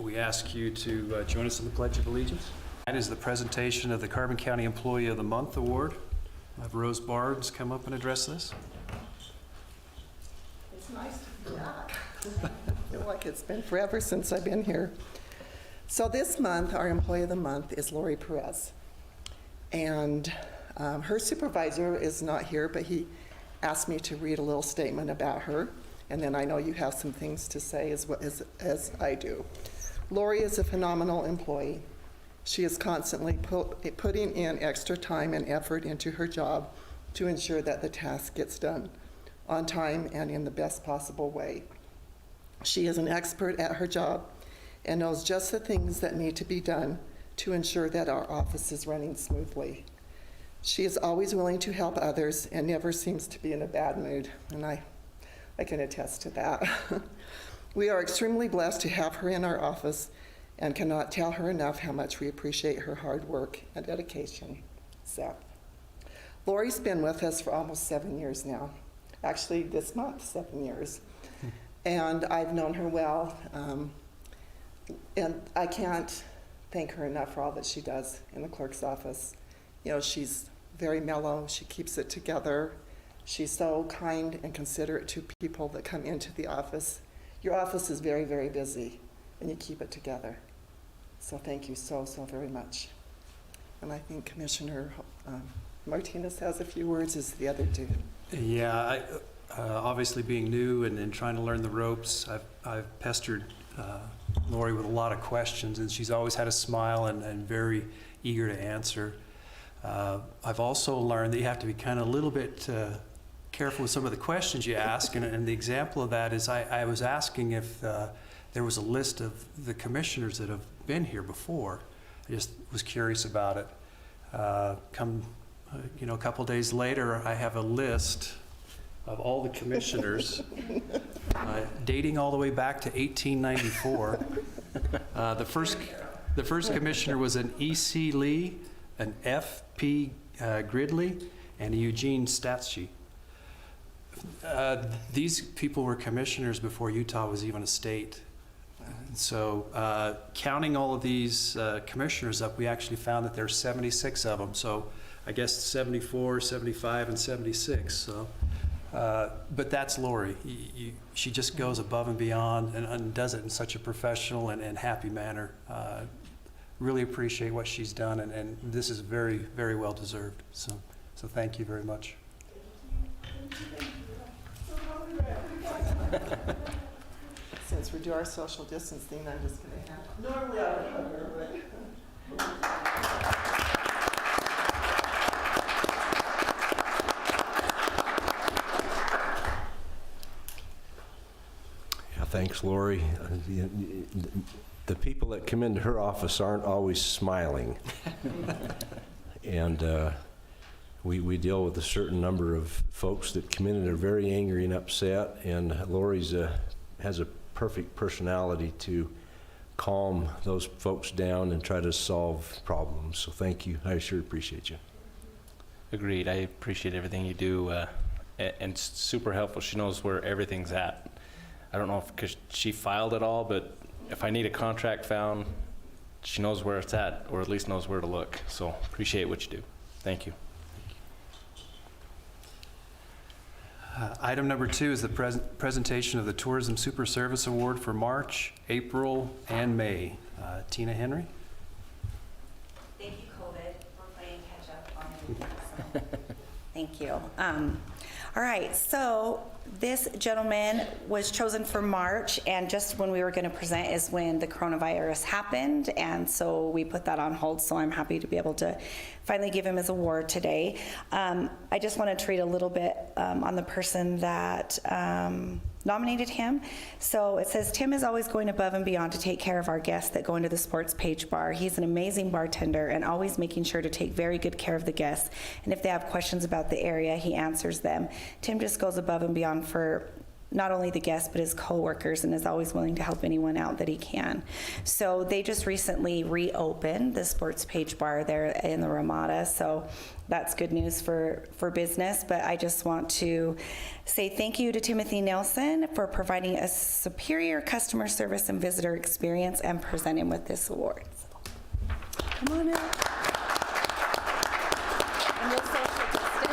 we ask you to join us in the Pledge of Allegiance. That is the presentation of the Carbon County Employee of the Month Award. I'll have Rose Barnes come up and address this. It's nice to be back. I feel like it's been forever since I've been here. So this month, our Employee of the Month is Lori Perez. And her supervisor is not here, but he asked me to read a little statement about her. And then I know you have some things to say as I do. Lori is a phenomenal employee. She is constantly putting in extra time and effort into her job to ensure that the task gets done on time and in the best possible way. She is an expert at her job and knows just the things that need to be done to ensure that our office is running smoothly. She is always willing to help others and never seems to be in a bad mood, and I can attest to that. We are extremely blessed to have her in our office and cannot tell her enough how much we appreciate her hard work and dedication. So, Lori's been with us for almost 7 years now. Actually, this month, 7 years. And I've known her well, and I can't thank her enough for all that she does in the clerk's office. You know, she's very mellow, she keeps it together. She's so kind and considerate to people that come into the office. Your office is very, very busy, and you keep it together. So thank you so, so very much. And I think Commissioner Martinez has a few words as the other two. Yeah, obviously being new and trying to learn the ropes, I've pestered Lori with a lot of questions, and she's always had a smile and very eager to answer. I've also learned that you have to be kind of a little bit careful with some of the questions you ask, and the example of that is I was asking if there was a list of the commissioners that have been here before. I just was curious about it. A couple days later, I have a list of all the commissioners dating all the way back to 1894. The first commissioner was an E.C. Lee, an F.P. Gridley, and a Eugene Statsky. These people were commissioners before Utah was even a state. So counting all of these commissioners up, we actually found that there's 76 of them. So I guess 74, 75, and 76. So, but that's Lori. She just goes above and beyond and does it in such a professional and happy manner. Really appreciate what she's done, and this is very, very well deserved. So thank you very much. Since we do our social distancing, I'm just going to have. Normally I would hug her, but. Yeah, thanks, Lori. The people that come into her office aren't always smiling. And we deal with a certain number of folks that come in and are very angry and upset, and Lori's has a perfect personality to calm those folks down and try to solve problems. So thank you. I sure appreciate you. Agreed. I appreciate everything you do, and it's super helpful. She knows where everything's at. I don't know if because she filed it all, but if I need a contract found, she knows where it's at, or at least knows where to look. So appreciate what you do. Thank you. Item number 2 is the presentation of the Tourism Super Service Award for March, April, and May. Tina Henry. Thank you, COVID, for playing catch up on everything. So, thank you. All right, so this gentleman was chosen for March, and just when we were going to present is when the coronavirus happened, and so we put that on hold, so I'm happy to be able to finally give him his award today. I just wanted to read a little bit on the person that nominated him. So it says, Tim is always going above and beyond to take care of our guests that go into the Sports Page Bar. He's an amazing bartender and always making sure to take very good care of the guests. And if they have questions about the area, he answers them. Tim just goes above and beyond for not only the guests, but his coworkers, and is always willing to help anyone out that he can. So they just recently reopened the Sports Page Bar there in the Ramada, so that's good news for business. But I just want to say thank you to Timothy Nelson for providing a superior customer service and visitor experience and present him with this award. So, come on up. And we'll social distance.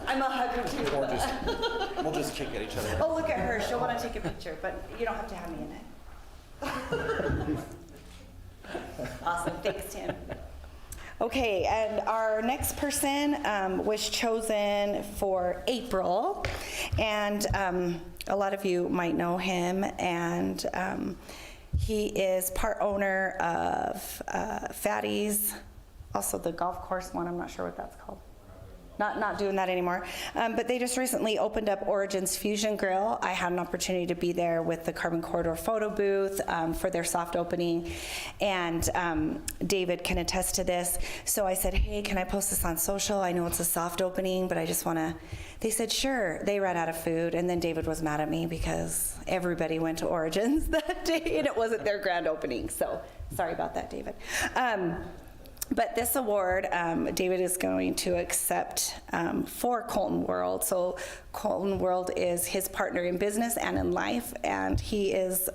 I'm a hugger too. We'll just kick at each other. Oh, look at her. She'll want to take a picture, but you don't have to have me in it. Awesome. Thanks, Tim. Okay, and our next person was chosen for April, and a lot of you might know him, and he is part owner of Fatty's, also the golf course one. I'm not sure what that's called. Not doing that anymore. But they just recently opened up Origins Fusion Grill. I had an opportunity to be there with the Carbon Corridor photo booth for their soft opening. And David can attest to this. So I said, hey, can I post this on social? I know it's a soft opening, but I just want to. They said, sure. They ran out of food. And then David was mad at me because everybody went to Origins that day and it wasn't their grand opening. So sorry about that, David. But this award, David is going to accept for Colton World. So Colton World is his partner in business and in life, and he is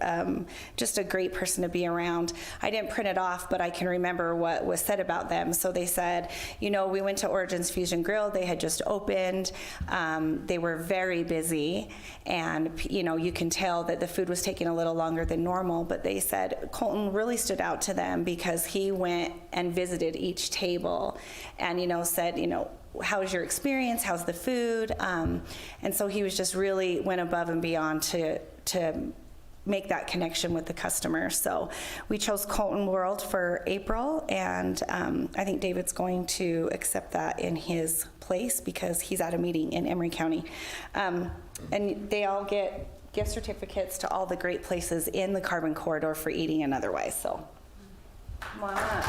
just a great person to be around. I didn't print it off, but I can remember what was said about them. So they said, you know, we went to Origins Fusion Grill. They had just opened. They were very busy, and you know, you can tell that the food was taking a little longer than normal. But they said Colton really stood out to them because he went and visited each table, and you know, said, you know, how's your experience? How's the food? And so he was just really went above and beyond to make that connection with the customer. So we chose Colton World for April, and I think David's going to accept that in his place because he's at a meeting in Emery County. And they all get gift certificates to all the great places in the Carbon Corridor for eating and otherwise. So come on up.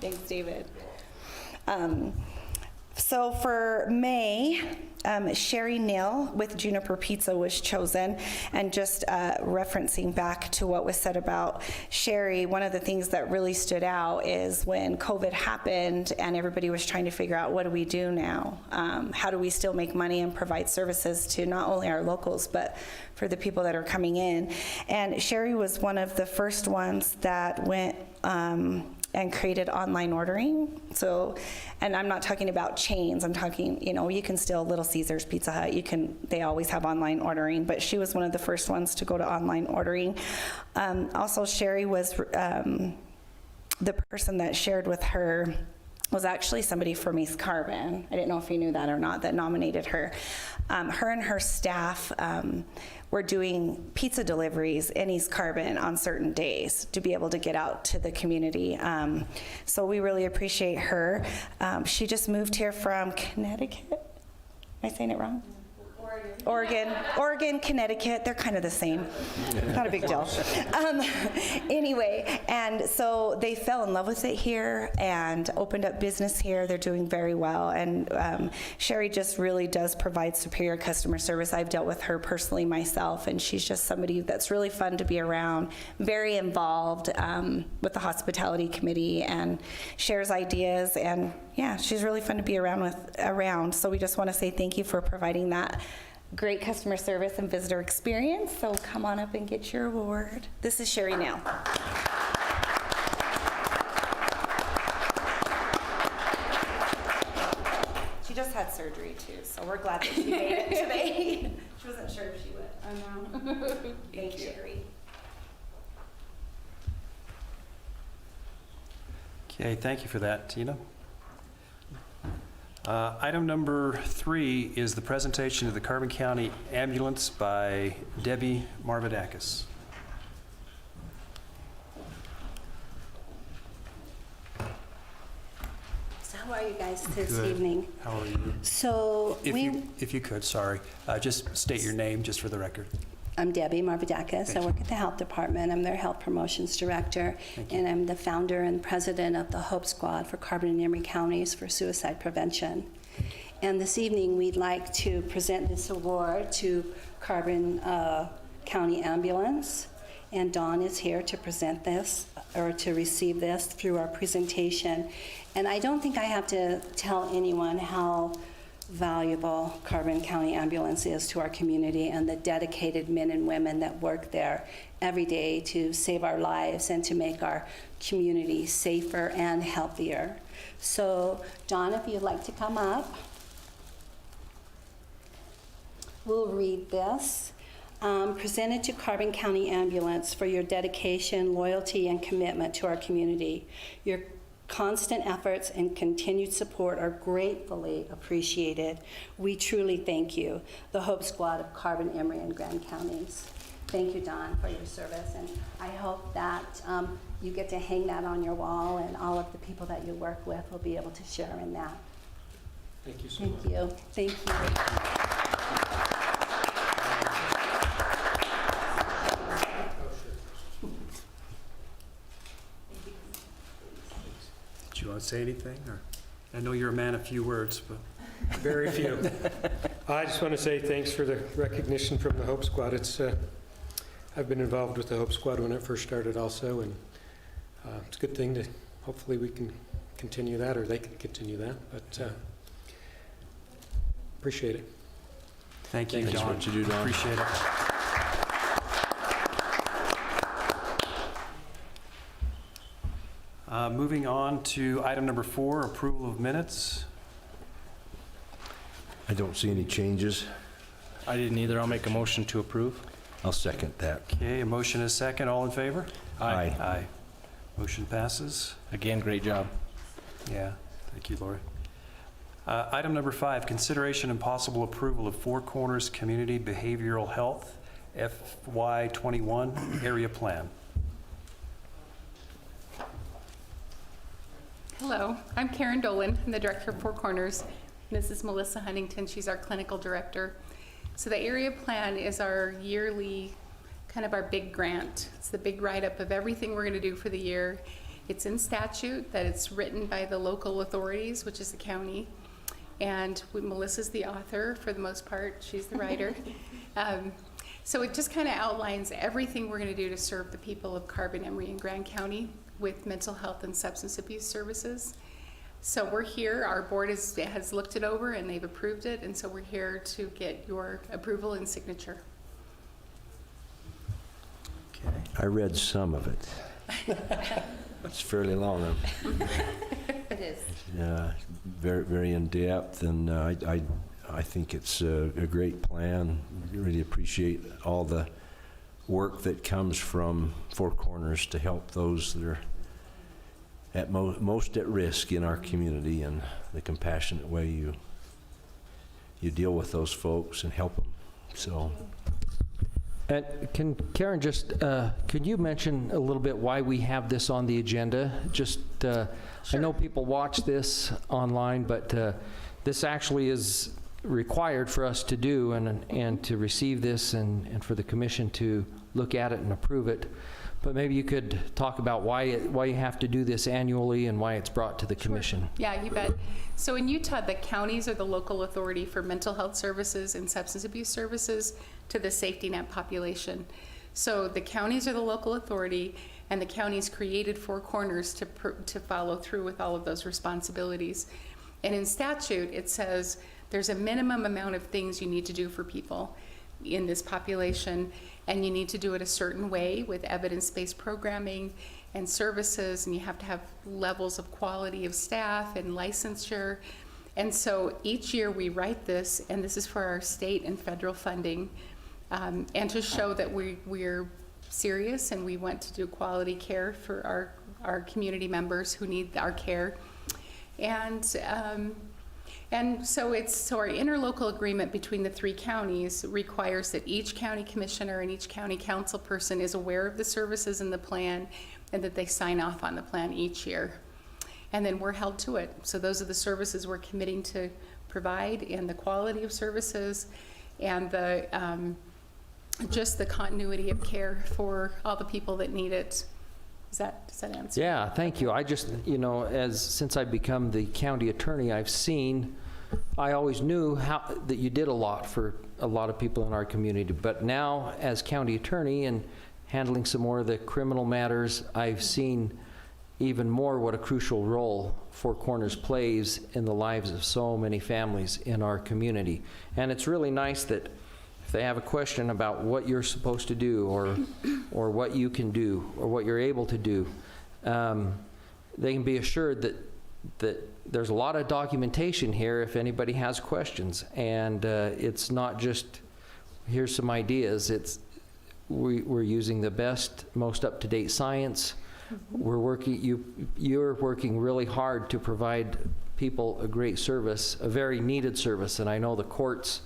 Thanks, David. So for May, Sherry Neal with Juniper Pizza was chosen. And just referencing back to what was said about Sherry, one of the things that really stood out is when COVID happened and everybody was trying to figure out, what do we do now? How do we still make money and provide services to not only our locals, but for the people that are coming in? And Sherry was one of the first ones that went and created online ordering. So, and I'm not talking about chains, I'm talking, you know, you can still, Little Caesars, Pizza Hut, they always have online ordering, but she was one of the first ones to go to online ordering. Also, Sherry was the person that shared with her was actually somebody from East Carbon. I didn't know if you knew that or not, that nominated her. Her and her staff were doing pizza deliveries in East Carbon on certain days to be able to get out to the community. So we really appreciate her. She just moved here from Connecticut. Am I saying it wrong? Oregon, Connecticut, they're kind of the same. Not a big deal. Anyway, and so they fell in love with it here and opened up business here. They're doing very well. And Sherry just really does provide superior customer service. I've dealt with her personally myself, and she's just somebody that's really fun to be around, very involved with the hospitality committee and shares ideas. And yeah, she's really fun to be around. So we just want to say thank you for providing that great customer service and visitor experience. So come on up and get your award. This is Sherry Nail. She just had surgery too, so we're glad that she made it today. She wasn't sure if she would. I know. Thank you, Sherry. Okay, thank you for that, Tina. Item number 3 is the presentation of the Carbon County Ambulance by Debbie Marvidakis. So how are you guys this Good. evening? How are you? So If you could, sorry, just state your name just for the record. I'm Debbie Marvidakis. I work at the Health Department. I'm their Health Promotions Director, and I'm the founder and president of the Hope Squad for Carbon and Emery Counties for Suicide Prevention. And this evening, we'd like to present this award to Carbon County Ambulance. And Dawn is here to present this, or to receive this through our presentation. And I don't think I have to tell anyone how valuable Carbon County Ambulance is to our community and the dedicated men and women that work there every day to save our lives and to make our community safer and healthier. So, Dawn, if you'd like to come up, we'll read this. Presented to Carbon County Ambulance for your dedication, loyalty, and commitment to our community. Your constant efforts and continued support are gratefully appreciated. We truly thank you, the Hope Squad of Carbon, Emery, and Grand Counties. Thank you, Don, for your service, and I hope that you get to hang that on your wall, and all of the people that you work with will be able to share in that. Thank you so much. Thank you. Thank you. Do you want to say anything? Or I know you're a man of few words, but Very few. I just want to say thanks for the recognition from the Hope Squad. I've been involved with the Hope Squad when it first started also, and it's a good thing to, hopefully we can continue that, or they can continue that, but appreciate it. thank you, Thanks for Don. what you do, Don. Appreciate it. Moving on to item number 4, approval of minutes. I don't see any changes. I didn't either. I'll make a motion to approve. I'll second that. Okay, a motion is second. All in favor? Aye. Aye. Motion passes. Again, great job. Yeah, thank you, Lori. Item number 5, consideration and possible approval of Four Corners Community Behavioral Health FY21 Area Plan. Hello, I'm Karen Dolan. I'm the director of Four Corners. This is Melissa Huntington. She's our clinical director. So the area plan is our yearly, kind of our big grant. It's the big write-up of everything we're going to do for the year. It's in statute that it's written by the local authorities, which is the county. And Melissa's the author for the most part. She's the writer. So it just kind of outlines everything we're going to do to serve the people of Carbon, Emery, and Grand County with mental health and substance abuse services. So we're here, our board has looked it over and they've approved it, and so we're here to get your approval and signature. Okay. I read some of it. It's fairly long. It is. Very, very in-depth, and I think it's a great plan. Really appreciate all the work that comes from Four Corners to help those that are at most at risk in our community, and the compassionate way you deal with those folks and help them. So, And can Karen just, could you mention a little bit why we have this on the agenda? Just, I know people watch this online, but this actually is required for us to do and to receive this and for the commission to look at it and approve it. But maybe you could talk about why you have to do this annually and why it's brought to the commission. Yeah, you bet. So in Utah, the counties are the local authority for mental health services and substance abuse services to the safety net population. So the counties are the local authority, and the counties created Four Corners to follow through with all of those responsibilities. And in statute, it says there's a minimum amount of things you need to do for people in this population, and you need to do it a certain way with evidence-based programming and services, and you have to have levels of quality of staff and licensure. And so each year we write this, and this is for our state and federal funding, and to show that we're serious and we want to do quality care for our community members who need our care. And so our interlocal agreement between the 3 counties requires that each county commissioner and each county council person is aware of the services in the plan and that they sign off on the plan each year. And then we're held to it. So those are the services we're committing to provide, and the quality of services, and the just the continuity of care for all the people that need it. Does that answer? Yeah, thank you. I just, since I've become the county attorney, I always knew that you did a lot for a lot of people in our community. But now, as county attorney and handling some more of the criminal matters, I've seen even more what a crucial role Four Corners plays in the lives of so many families in our community. And it's really nice that if they have a question about what you're supposed to do or what you can do or what you're able to do, they can be assured that there's a lot of documentation here if anybody has questions. And it's not just, here's some ideas. We're using the best, most up-to-date science. You're working really hard to provide people a great service, a very needed service. And I know the courts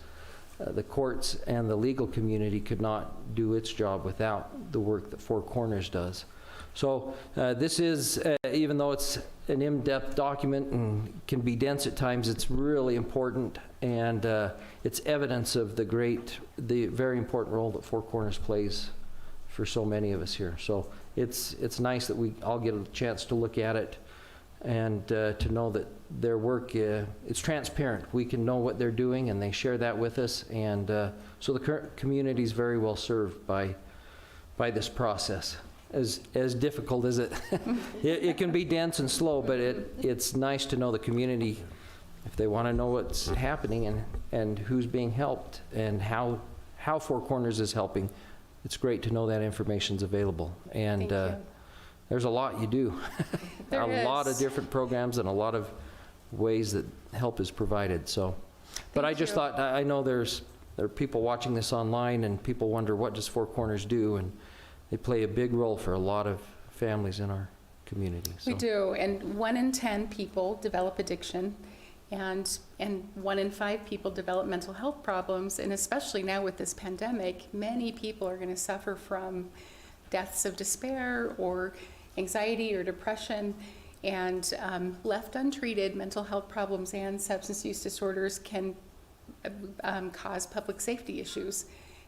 and the legal community could not do its job without the work that Four Corners does. So this is, even though it's an in-depth document and can be dense at times, it's really important, and it's evidence of the very important role that Four Corners plays for so many of us here. So it's nice that we all get a chance to look at it and to know that their work, it's transparent. We can know what they're doing, and they share that with us, and so the community is very well served by this process. As difficult as it can be dense and slow, but it's nice to know the community, if they want to know what's happening and who's being helped and how Four Corners is helping. It's great to know that information's available. And there's a lot you do. A lot of different programs and a lot of ways that help is provided. So, but I just thought, I know there are people watching this online, and people wonder, what does Four Corners do? And they play a big role for a lot of families in our community. So. We do, and 1 in 10 people develop addiction, and 1 in 5 people develop mental health problems, and especially now with this pandemic, many people are going to suffer from deaths of despair or anxiety or depression, and left untreated, mental health problems and substance use disorders can cause public safety issues.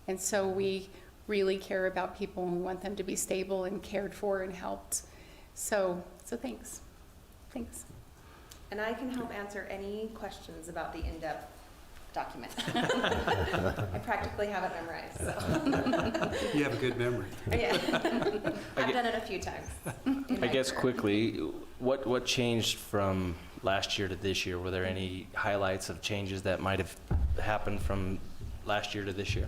And so we really care about people, and we want them to be stable and cared for and helped. So thanks. And I can help answer any questions about the in-depth document. I practically have it memorized, so. You have a good memory. Yeah. I've done it a few times. I guess quickly, what changed from last year to this year? Were there any highlights of changes that might have happened from last year to this year?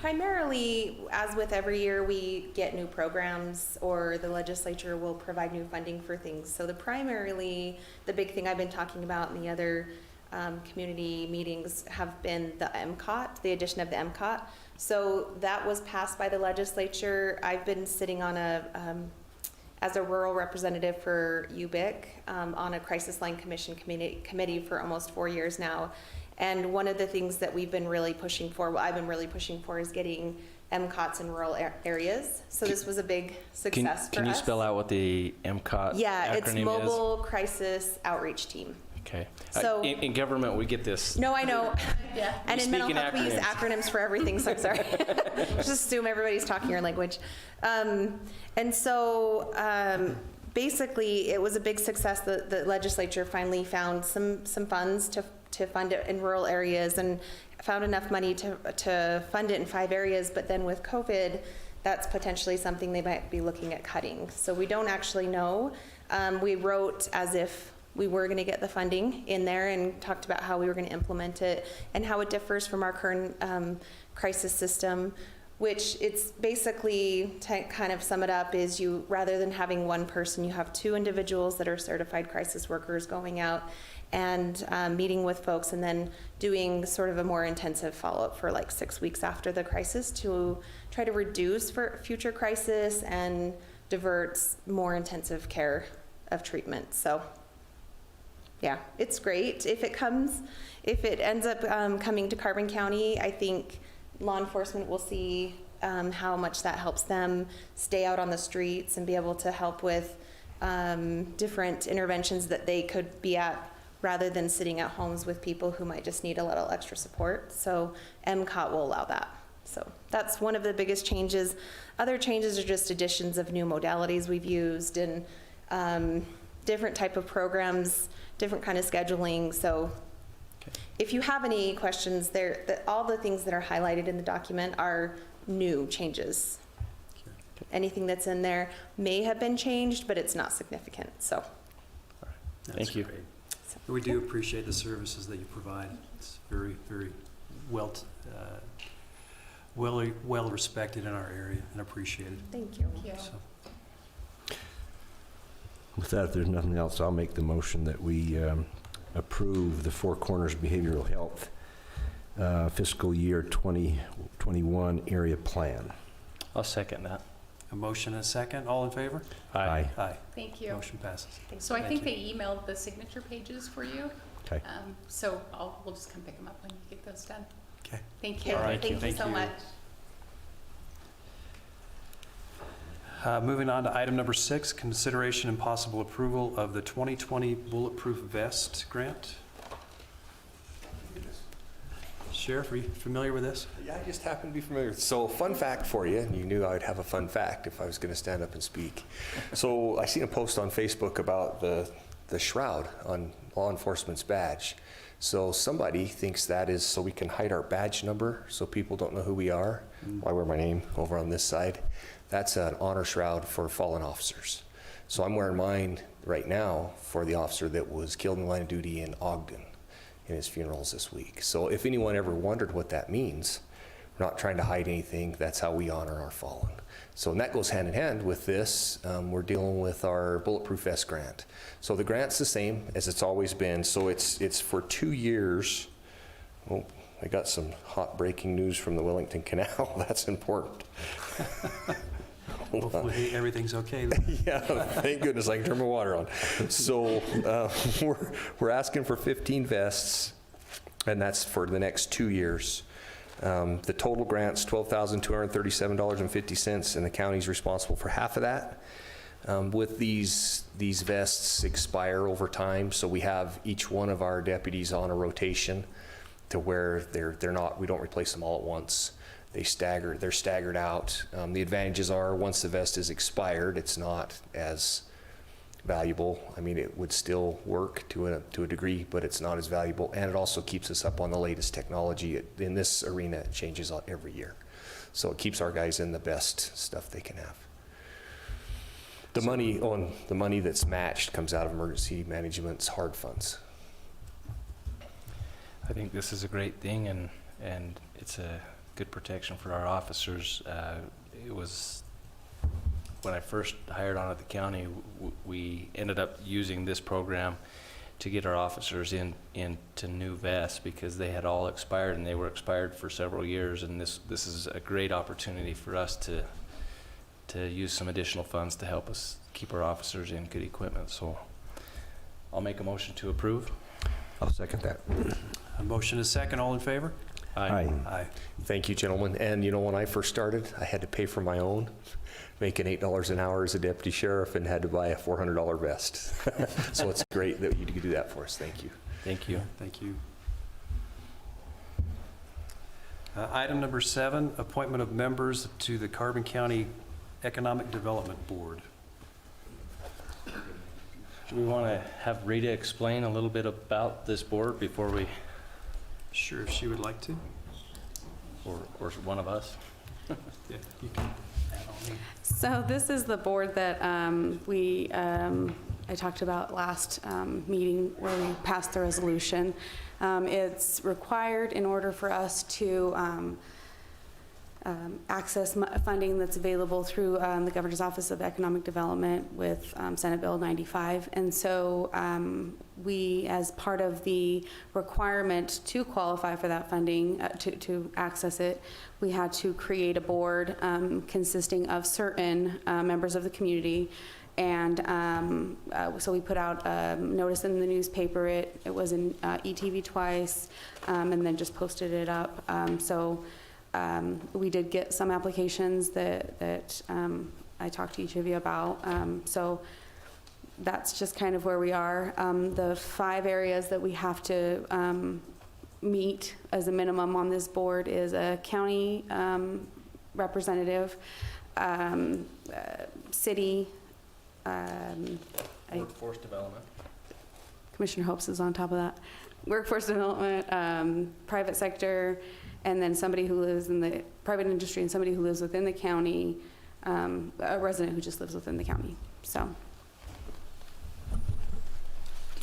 Primarily, as with every year, we get new programs, or the legislature will provide new funding for things. So the big thing I've been talking about in the other community meetings have been the MCOT, the addition of the MCOT. So that was passed by the legislature. I've been sitting on as a rural representative for UBIC on a crisis line committee for almost 4 years now. And one of the things that we've been really pushing for, I've been really pushing for, is getting MCOTs in rural areas. So this was a big success for us. Can you spell out what the MCOT Yeah, acronym it's Mobile Crisis Outreach Team. Okay. So in government, we get this. No, I know. Yeah. And in mental health, we use acronyms. acronyms for everything, so I'm sorry. Just assume everybody's talking your language. And so basically, it was a big success that the legislature finally found some funds to fund it in rural areas, and found enough money to fund it in 5 areas. But then with COVID, that's potentially something they might be looking at cutting. So we don't actually know. We wrote as if we were going to get the funding in there, and talked about how we were going to implement it and how it differs from our current crisis system, which it's basically, to kind of sum it up, is you, rather than having one person, you have 2 individuals that are certified crisis workers going out and meeting with folks, and then doing sort of a more intensive follow-up for like 6 weeks after the crisis to try to reduce for future crisis and divert more intensive care of treatment. So yeah, it's great. If it ends up coming to Carbon County, I think law enforcement will see how much that helps them stay out on the streets and be able to help with different interventions that they could be at, rather than sitting at homes with people who might just need a little extra support. So MCOT will allow that. So that's one of the biggest changes. Other changes are just additions of new modalities we've used and different type of programs, different kind of scheduling. So if you have any questions, all the things that are highlighted in the document are new changes. Anything that's in there may have been changed, but it's not significant, so. Thank you. Great. We do appreciate the services that you provide. It's very, very well respected in our area and appreciated. Thank you. So, With that, if there's nothing else, I'll make the motion that we approve the Four Corners Behavioral Health fiscal year 2021 area plan. I'll second that. a motion and a second. All in favor? Aye. Aye. Thank you. Motion passes. So I Thank think you. they emailed the signature pages for you. Okay. So we'll just come pick them up when you get those done. Okay. Thank you. Okay, All right, thank you thank so you. much. Moving on to item number 6, consideration and possible approval of the 2020 Bulletproof Vest Grant. Sheriff, are you familiar with this? Yeah, I just happen to be familiar. So, fun fact for you, and you knew I would have a fun fact if I was going to stand up and speak. So, I seen a post on Facebook about the shroud on law enforcement's badge. So, somebody thinks that is so we can hide our badge number so people don't know who we are. I wear my name over on this side. That's an honor shroud for fallen officers. So, I'm wearing mine right now for the officer that was killed in the line of duty in Ogden. In his funerals this week. So if anyone ever wondered what that means, we're not trying to hide anything. That's how we honor our fallen. So and that goes hand in hand with this. We're dealing with our Bulletproof Vest grant. So the grant's the same as it's always been. So it's for 2 years. Oh, I got some hot breaking news from the Wellington Canal. That's important. Hopefully everything's okay then. Yeah, thank goodness I can turn my water on. So we're asking for 15 vests, and that's for the next 2 years. The total grant's $12,237.50, and the county's responsible for half of that. With these vests expire over time, so we have each one of our deputies on a rotation to where they're not. We don't replace them all at once. They're staggered out. The advantages are once the vest is expired, it's not as valuable. I mean, it would still work to a degree, but it's not as valuable. And it also keeps us up on the latest technology. In this arena, it changes every year. So it keeps our guys in the best stuff they can have. The money that's matched comes out of emergency management's hard funds. I think this is a great thing, and it's a good protection for our officers. It was when I first hired on at the county, we ended up using this program to get our officers into new vests because they had all expired, and they were expired for several years. And this is a great opportunity for us to use some additional funds to help us keep our officers in good equipment. So I'll make a motion to approve. I'll second that. A motion and a second. All in favor? Aye. Aye. Thank you, gentlemen. And you know, when I first started, I had to pay for my own, making $8 an hour as a deputy sheriff, and had to buy a $400 vest. So it's great that you could do that for us. Thank you. Thank you. Thank you. Item number 7, appointment of members to the Carbon County Economic Development Board. Do we want to have Rita explain a little bit about this board before we, Sure, if she would like to. or one of us? Yeah, you can add on in. So this is the board that I talked about last meeting where we passed the resolution. It's required in order for us to access funding that's available through the Governor's Office of Economic Development with Senate Bill 95. And so we, as part of the requirement to qualify for that funding, to access it, we had to create a board consisting of certain members of the community. And so we put out a notice in the newspaper. It was in ETV twice, and then just posted it up. We did get some applications that I talked to each of you about. So that's just kind of where we are. The 5 areas that we have to meet as a minimum on this board is a county representative, city, Workforce development. Commissioner Hopes is on top of that, workforce development, private sector, and then somebody who lives in the private industry and somebody who lives within the county, a resident who just lives within the county. So,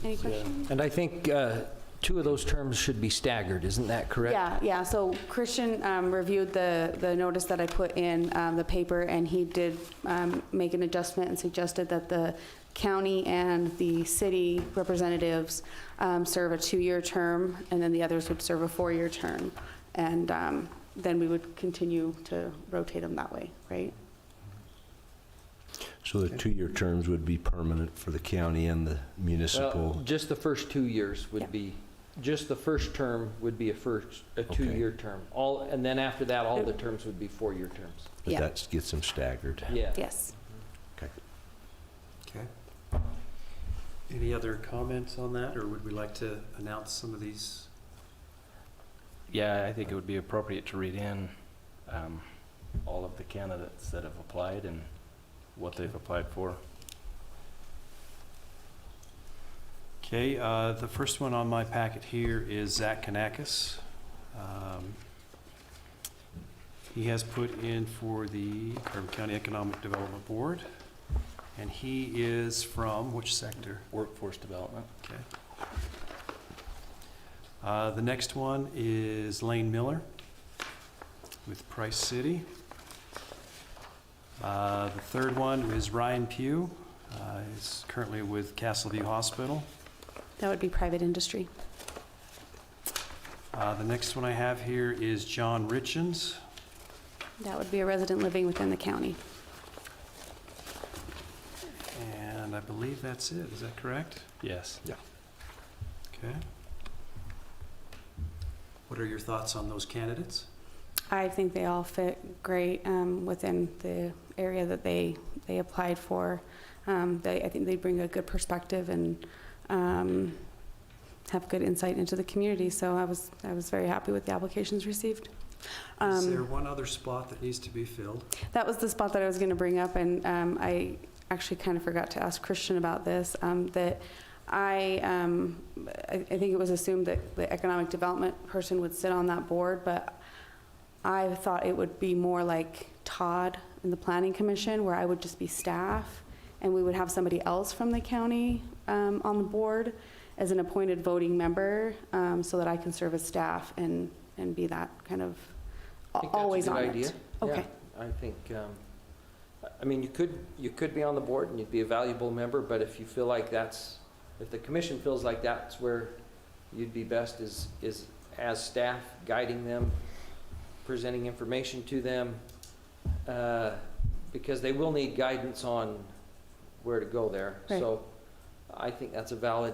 any questions? And I think 2 of those terms should be staggered, isn't that correct? Yeah. So Christian reviewed the notice that I put in the paper, and he did make an adjustment and suggested that the county and the city representatives serve a 2-year term, and then the others would serve a 4-year term. And then we would continue to rotate them that way, right? So the 2-year terms would be permanent for the county and the Well, municipal? just the first 2 years would Yeah. be, just the first term would be a 2-year term. And then after that, all the terms would be 4-year terms. But Yeah. that gets them staggered. Yeah. Yes. Okay. Okay. Any other comments on that, or would we like to announce some of these? Yeah, I think it would be appropriate to read in all of the candidates that have applied and what they've applied for. Okay, the first one on my packet here is Zach Kanakis. He has put in for the Carbon County Economic Development Board, and he is from which sector? Workforce development. Okay. The next one is Lane Miller with Price City. The third one is Ryan Pugh. He's currently with Castleview Hospital. That would be private industry. The next one I have here is John Richens. That would be a resident living within the county. And I believe that's it. Is that correct? Yes. Okay. What are your thoughts on those candidates? I think they all fit great within the area that they applied for. I think they bring a good perspective and have good insight into the community. So I was very happy with the applications received. Is there one other spot that needs to be filled? That was the spot that I was going to bring up, and I actually kind of forgot to ask Christian about this. That I think it was assumed that the economic development person would sit on that board, but I thought it would be more like Todd in the Planning Commission, where I would just be staff, and we would have somebody else from the county on the board as an appointed voting member, so that I can serve as staff and be that kind of always on I think it. that's a good idea. Okay. Yeah, I think, I mean, you could be on the board and you'd be a valuable member, but if you feel like if the commission feels like that's where you'd be best is as staff, guiding them, presenting information to them, because they will need guidance on where to go there. Right. So I think that's a valid,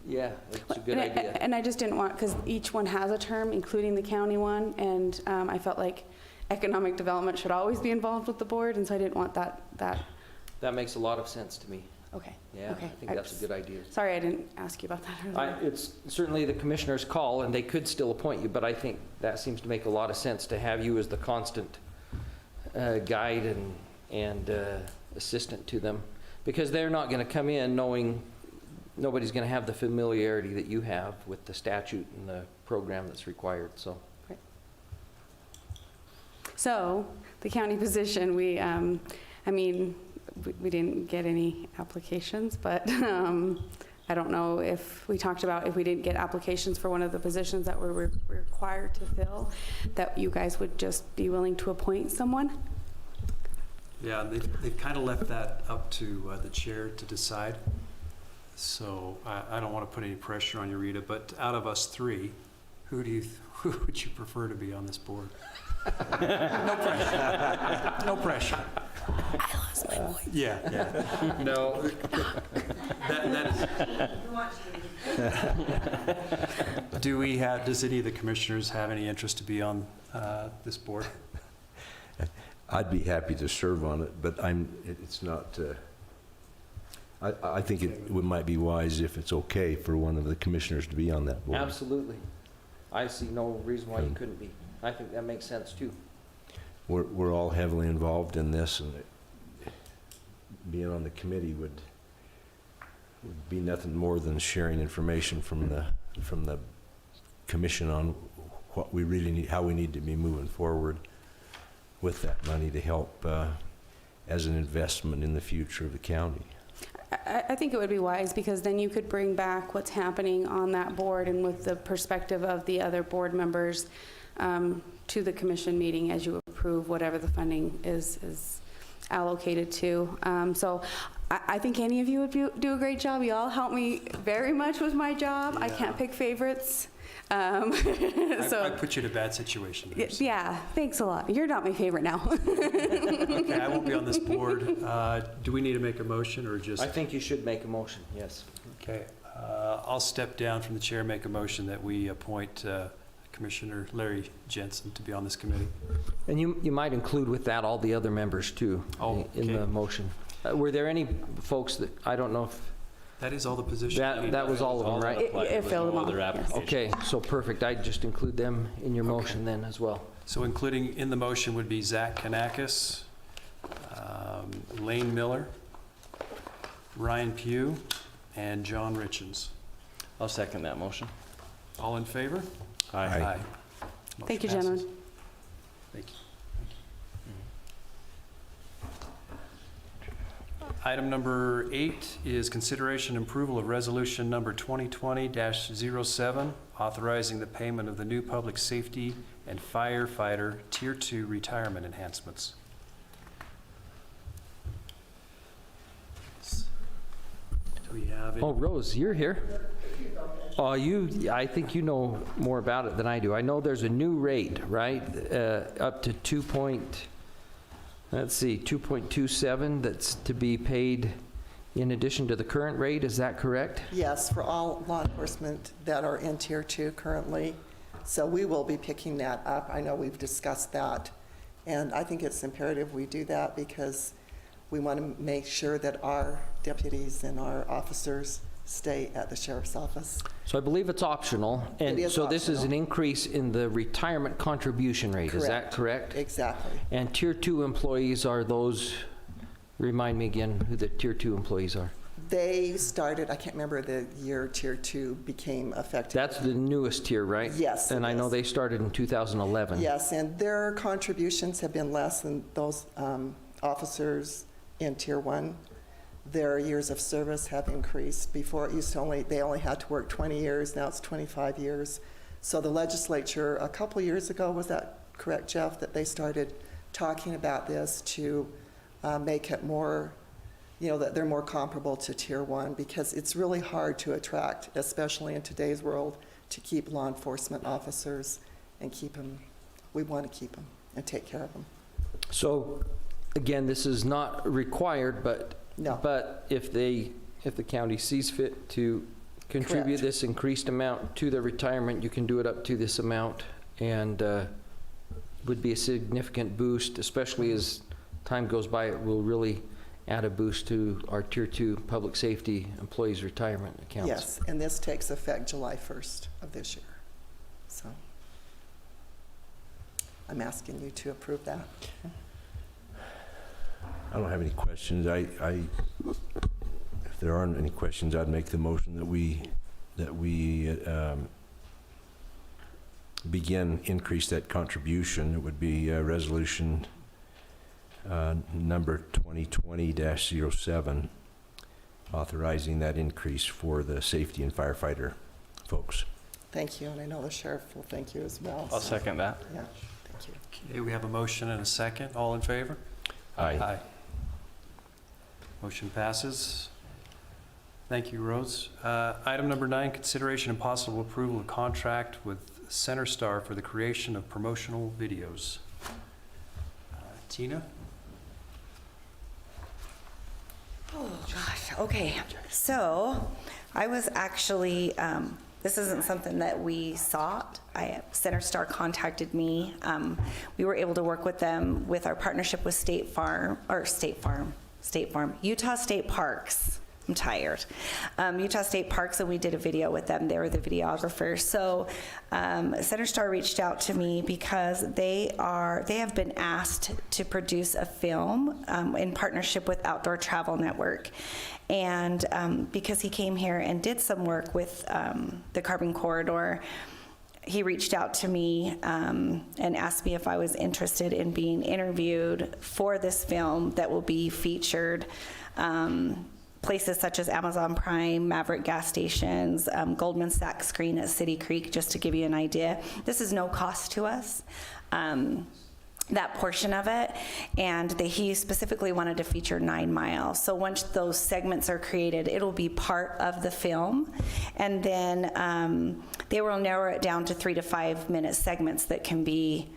it's a good And idea. And I just didn't want, because each one has a term, including the county one, and I felt like economic development should always be involved with the board, and so I didn't want that. That makes a lot of sense to me. Okay. Yeah, Okay. I think that's a good idea. Sorry, I didn't ask you about that earlier. It's certainly the commissioner's call, and they could still appoint you, but I think that seems to make a lot of sense to have you as the constant guide and assistant to them, because they're not going to come in knowing nobody's going to have the familiarity that you have with the statute and the program that's required, so. So, the county position, we didn't get any applications, but I don't know if we talked about if we didn't get applications for one of the positions that we're required to fill, that you guys would just be willing to appoint someone? Yeah, they've kind of left that up to the chair to decide. So I don't want to put any pressure on you, Rita, but out of us three, who would you prefer to be on this board? No pressure. No pressure. I lost my voice. Yeah. No. That is. Does any of the commissioners have any interest to be on this board? I'd be happy to serve on it, but it's not, I think it might be wise if it's okay for one of the commissioners to be on that board. Absolutely. I see no reason why you couldn't be. I think that makes sense too. We're all heavily involved in this, and being on the committee would be nothing more than sharing information from the commission on what we really need, how we need to be moving forward with that money to help as an investment in the future of the county. I think it would be wise, because then you could bring back what's happening on that board and with the perspective of the other board members to the commission meeting as you approve whatever the funding is allocated to. So I think any of you would do a great job. You all help me very much with my job. I can't pick favorites. I put you in a bad situation there, so. Yeah, thanks a lot. You're not my favorite now. Okay, I won't be on this board. Do we need to make a motion or just? I think you should make a motion, yes. Okay, I'll step down from the chair, make a motion that we appoint Commissioner Larry Jensen to be on this committee. And you might include with that all the other members too, in the motion. Were there any folks that, I don't know if, That is all the positions. that was all of them, right? It filled them all, Other yes. applications. Okay, so perfect. I'd just include them in your motion then as well. So including in the motion would be Zach Kanakis, Lane Miller, Ryan Pugh, and John Richens. I'll second that motion. All in favor? Aye. Thank you, Motion passes. gentlemen. Thank you. Item number 8 is consideration and approval of resolution number 2020-07, authorizing the payment of the new public safety and firefighter Tier 2 retirement enhancements. Do we have it? Oh, Rose, you're here. Oh, I think you know more about it than I do. I know there's a new rate, right? Up to 2.27 that's to be paid in addition to the current rate. Is that correct? Yes, for all law enforcement that are in Tier 2 currently. So we will be picking that up. I know we've discussed that. And I think it's imperative we do that because we want to make sure that our deputies and our officers stay at the sheriff's office. So I believe it's optional. And It is so this is an optional. increase in the retirement contribution rate. Is that correct? Exactly. And Tier 2 employees are those, remind me again who the Tier 2 employees are. They started, I can't remember the year Tier 2 became effective. That's the newest tier, right? Yes, And it I know is. they started in 2011. Yes, and their contributions have been less than those officers in Tier 1. Their years of service have increased. Before, it used to they only had to work 20 years, now it's 25 years. So the legislature, a couple years ago, was that correct, Jeff, that they started talking about this to make it more, that they're more comparable to Tier 1, because it's really hard to attract, especially in today's world, to keep law enforcement officers and keep them. We want to keep them and take care of them. So, again, this is not required, but No. if the county sees fit to contribute Correct. this increased amount to their retirement, you can do it up to this amount, and would be a significant boost, especially as time goes by. It will really add a boost to our Tier 2 public safety employees' retirement accounts. Yes, and this takes effect July 1st of this year. So I'm asking you to approve that. I don't have any questions. If there aren't any questions, I'd make the motion that we increase that contribution. It would be resolution number 2020-07, authorizing that increase for the safety and firefighter folks. Thank you, and I know the sheriff will thank you as well. I'll so- second that. Yeah, thank you. Okay, we have a motion and a second. All in favor? Aye. Motion passes. Thank you, Rose. Item number 9, consideration and possible approval of contract with Center Star for the creation of promotional videos. Tina? Oh, gosh, okay. So I was actually, this isn't something that we sought. Center Star contacted me. We were able to work with them with our partnership with Utah State Parks. I'm tired. Utah State Parks, and we did a video with them. They were the videographers. So Center Star reached out to me because they have been asked to produce a film in partnership with Outdoor Travel Network. And because he came here and did some work with the Carbon Corridor, he reached out to me and asked me if I was interested in being interviewed for this film that will be featured places such as Amazon Prime, Maverick gas stations, Goldman Sachs screen at City Creek, just to give you an idea. This is no cost to us, that portion of it, and he specifically wanted to feature 9 Mile. So once those segments are created, it'll be part of the film, and then they will narrow it down to 3 to 5 minute segments that can be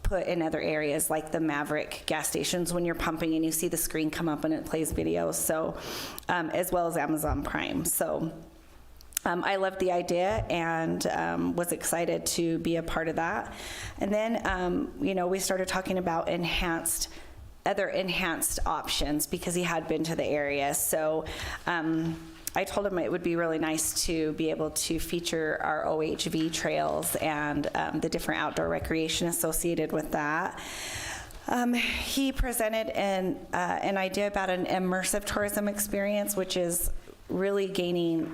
put in other areas like the Maverick gas stations when you're pumping and you see the screen come up and it plays videos, so as well as Amazon Prime. So I loved the idea and was excited to be a part of that. And then we started talking about other enhanced options because he had been to the area. So I told him it would be really nice to be able to feature our OHV trails and the different outdoor recreation associated with that. He presented an idea about an immersive tourism experience, which is really gaining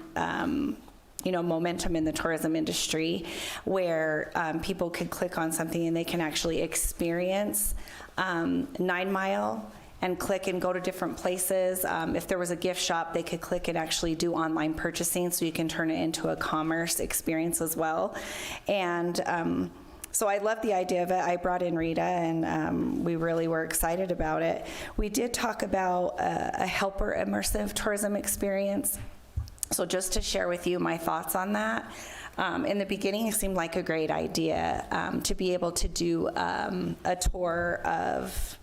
momentum in the tourism industry, where people could click on something and they can actually experience 9 Mile and click and go to different places. If there was a gift shop, they could click and actually do online purchasing, so you can turn it into a commerce experience as well. And so I love the idea of it. I brought in Rita, and we really were excited about it. We did talk about a helper immersive tourism experience. So just to share with you my thoughts on that. In the beginning, it seemed like a great idea to be able to do a tour of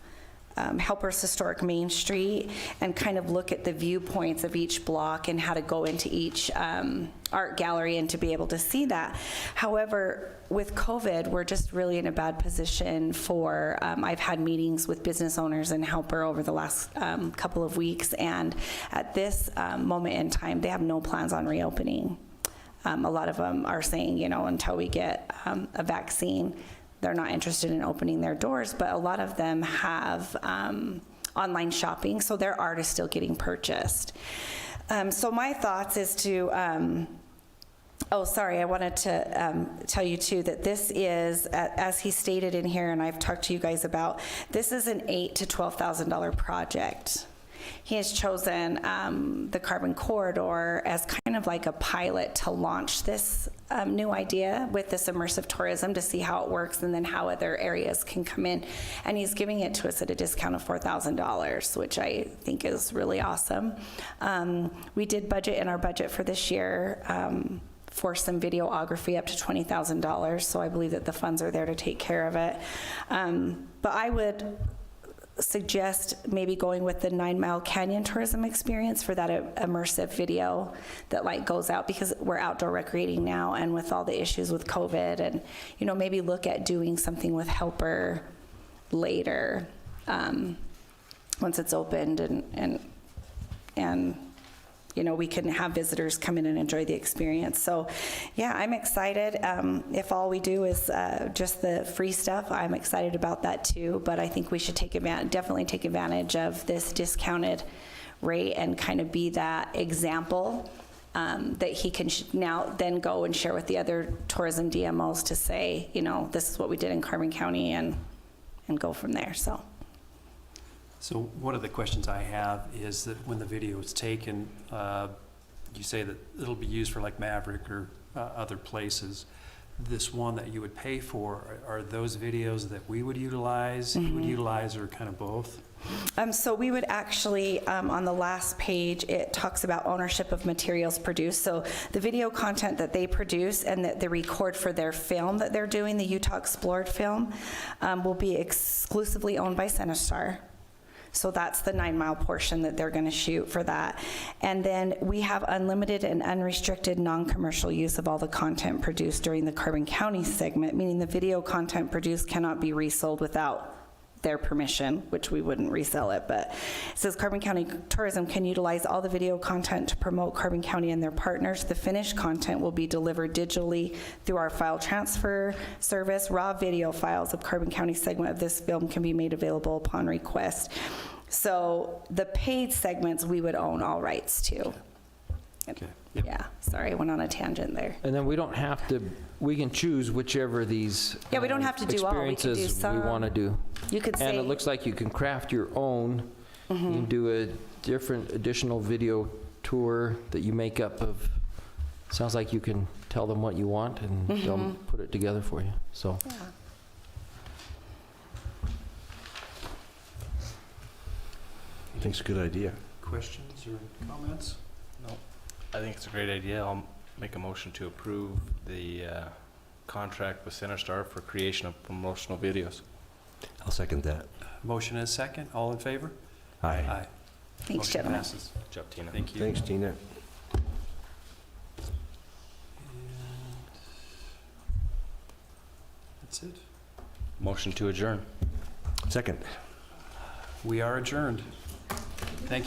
Helper's Historic Main Street and kind of look at the viewpoints of each block and how to go into each art gallery and to be able to see that. However, with COVID, we're just really in a bad position for, I've had meetings with business owners in Helper over the last couple of weeks, and at this moment in time, they have no plans on reopening. A lot of them are saying, until we get a vaccine, they're not interested in opening their doors, but a lot of them have online shopping, so their art is still getting purchased. So my thoughts is to, I wanted to tell you too that this is, as he stated in here, and I've talked to you guys about, this is an $8,000 to $12,000 project. He has chosen the Carbon Corridor as kind of like a pilot to launch this new idea with this immersive tourism to see how it works and then how other areas can come in. And he's giving it to us at a discount of $4,000, which I think is really awesome. We did budget in our budget for this year for some videography up to $20,000, so I believe that the funds are there to take care of it. But I would suggest maybe going with the 9 Mile Canyon tourism experience for that immersive video that goes out, because we're outdoor recreating now, and with all the issues with COVID, and maybe look at doing something with Helper later once it's opened, and we can have visitors come in and enjoy the experience. So yeah, I'm excited. If all we do is just the free stuff, I'm excited about that too, but I think we should definitely take advantage of this discounted rate and kind of be that example that he can now then go and share with the other tourism DMOs to say, this is what we did in Carbon County, and go from there. So one of the questions I have is that when the video is taken, you say that it'll be used for like Maverick or other places. This one that you would pay for, are those videos that we would utilize, you would utilize, or kind of both? So we would actually, on the last page, it talks about ownership of materials produced. So the video content that they produce and that they record for their film that they're doing, the Utah Explored film, will be exclusively owned by CenterStar. So that's the 9 Mile portion that they're going to shoot for that. And then we have unlimited and unrestricted non-commercial use of all the content produced during the Carbon County segment, meaning the video content produced cannot be resold without their permission, which we wouldn't resell it, but it says Carbon County Tourism can utilize all the video content to promote Carbon County and their partners. The finished content will be delivered digitally through our file transfer service. Raw video files of Carbon County segment of this film can be made available upon request. So the paid segments, we would own all rights to. Okay. Yeah, sorry, I went on a tangent there. And then we don't have to, we can choose whichever of these Yeah, we don't have to do all. We can do experiences we some. want to do. You could And say, it looks like you can craft your own. You can do a different additional video tour that you make up of, sounds like you can tell them what you want and they'll put it together for you, so. yeah. I think it's a good idea. Questions or comments? No, I think it's a great idea. I'll make a motion to approve the contract with CenterStar for creation of promotional videos. I'll second that. Motion is second. All in favor? Aye. Thanks, Motion gentlemen. passes. Good job, Tina. Thank you. Thanks, Tina. And that's it. Motion to adjourn. Second. We are adjourned.